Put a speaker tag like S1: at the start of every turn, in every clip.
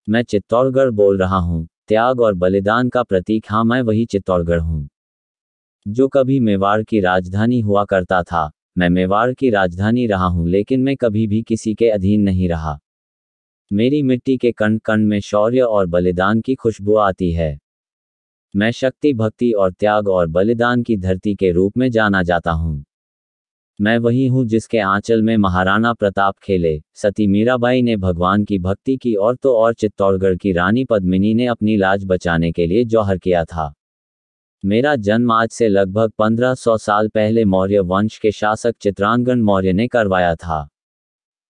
S1: मैं चित्तौड़गढ़ बोल रहा हूँ। त्याग और बलिदान का प्रतीक, हाँ मैं वही चित्तौड़गढ़ हूँ जो कभी मेवाड़ की राजधानी हुआ करता था। मैं मेवाड़ की राजधानी रहा हूँ, लेकिन मैं कभी भी किसी के अधीन नहीं रहा। मेरी मिट्टी के कण कण में शौर्य और बलिदान की खुशबू आती है। मैं शक्ति, भक्ति और त्याग और बलिदान की धरती के रूप में जाना जाता हूँ। मैं वही हूँ जिसके आंचल में महाराणा प्रताप खेले, सती मीराबाई ने भगवान की भक्ति की और तो और चित्तौड़गढ़ की रानी पद्मिनी ने अपनी लाज बचाने के लिए जौहर किया था। मेरा जन्म आज से लगभग 1500 साल पहले मौर्य वंश के शासक चित्रांगन मौर्य ने करवाया था।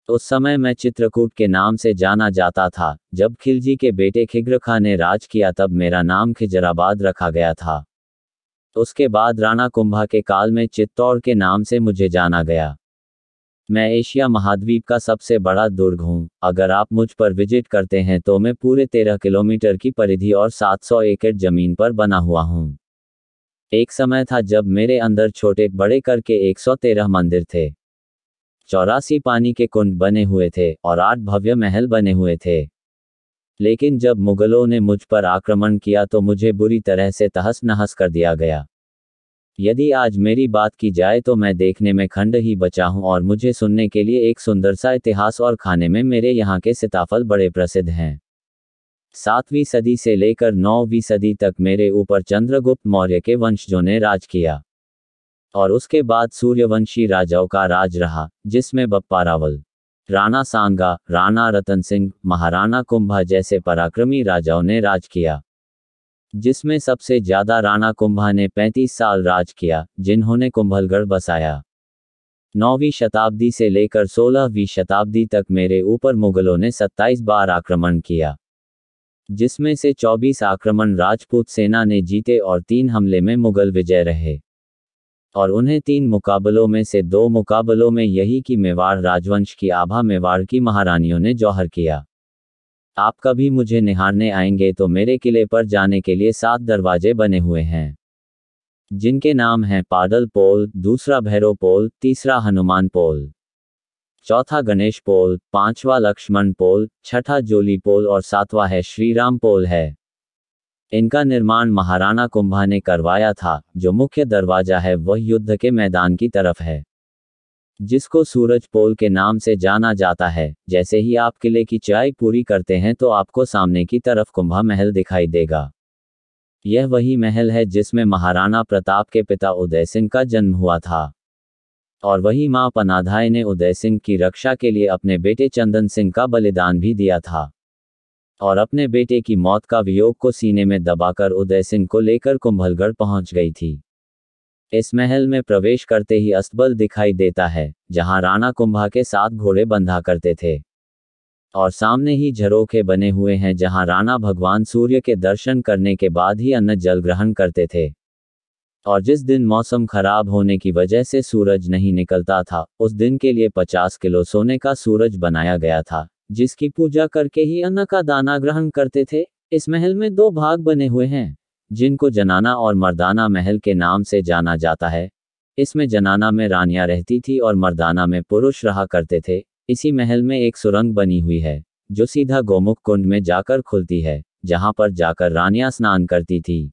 S1: उस समय मैं चित्रकूट के नाम से जाना जाता था। जब खिलजी के बेटे खिग्रखा ने राज किया तब मेरा नाम खिजराबाद रखा गया था। उसके बाद राणा कुंभा के काल में चित्तौड़ के नाम से मुझे जाना गया। मैं एशिया महाद्वीप का सबसे बड़ा दुर्ग हूँ। अगर आप मुझ पर विजिट करते हैं तो मैं पूरे 13 किलोमीटर की परिधि और 700 एकड़ जमीन पर बना हुआ हूँ। एक समय था जब मेरे अंदर छोटे बड़े करके 113 मंदिर थे, 84 पानी के कुंड बने हुए थे और 8 भव्य महल बने हुए थे। लेकिन जब मुगलों ने मुझ पर आक्रमण किया तो मुझे बुरी तरह से तहस नहस कर दिया गया। यदि आज मेरी बात की जाए तो मैं देखने में खंड ही बचा हूं और मुझे सुनने के लिए एक सुंदर सा इतिहास, और खाने में मेरे यहाँ के सीताफल बड़े प्रसिद्ध हैं। 7वीं सदी से लेकर 9वीं सदी तक मेरे ऊपर चंद्रगुप्त मौर्य के वंशजों ने राज किया और उसके बाद सूर्यवंशी राजाओं का राज रहा, जिसमें बप्पा रावल, राणा सांगा, राणा रतन सिंह, महाराणा कुंभा जैसे पराक्रमी राजाओं ने राज किया, जिसमें सबसे ज्यादा राणा कुंभा ने 35 साल राज किया, जिन्होंने कुंभलगढ़ बसाया। 9वीं शताब्दी से लेकर 16वीं शताब्दी तक मेरे ऊपर मुगलों ने 27 बार आक्रमण किया, जिसमें से 24 आक्रमण राजपूत सेना ने जीते और 3 हमले में मुगल विजय रहे। और उन्हें 3 मुकाबलों में से 2 मुकाबलों में यही कि मेवाड़ राजवंश की आभा मेवाड़ की महारानियों ने जौहर किया। आप कभी मुझे निहारने आएंगे तो मेरे किले पर जाने के लिए 7 दरवाजे बने हुए हैं, जिनके नाम हैं पाडल पोल, दूसरा भैरव पोल, तीसरा हनुमान पोल, चौथा गणेश पोल, 5वां लक्ष्मण पोल, 6ठा जोली पोल और 7वां है श्रीराम पोल है। इनका निर्माण महाराणा कुंभा ने करवाया था। जो मुख्य दरवाजा है वह युद्ध के मैदान की तरफ है, जिसको सूरज पोल के नाम से जाना जाता है। जैसे ही आप किले की चाय पूरी करते हैं तो आपको सामने की तरफ कुंभा महल दिखाई देगा। यह वही महल है जिसमें महाराणा प्रताप के पिता उदय सिंह का जन्म हुआ था, और वही मां पनाधाय ने उदय सिंह की रक्षा के लिए अपने बेटे चंदन सिंह का बलिदान भी दिया था, और अपने बेटे की मौत का वियोग को सीने में दबाकर उदय सिंह को लेकर कुंभलगढ़ पहुंच गई थी। इस महल में प्रवेश करते ही अस्तबल दिखाई देता है, जहां राणा कुंभा के 7 घोड़े बंधा करते थे, और सामने ही झरोखे बने हुए हैं जहां राणा भगवान सूर्य के दर्शन करने के बाद ही अन्न जल ग्रहण करते थे। और जिस दिन मौसम खराब होने की वजह से सूरज नहीं निकलता था, उस दिन के लिए 50 किलो सोने का सूरज बनाया गया था, जिसकी पूजा करके ही अन्न का दाना ग्रहण करते थे। इस महल में 2 भाग बने हुए हैं, जिनको जनाना और मर्दाना महल के नाम से जाना जाता है। इसमें जनाना में रानियां रहती थी और मर्दाना में पुरुष रहा करते थे। इसी महल में एक सुरंग बनी हुई है, जो सीधा गोमुख कुंड में जाकर खुलती है, जहां पर जाकर रानियां स्नान करती थी।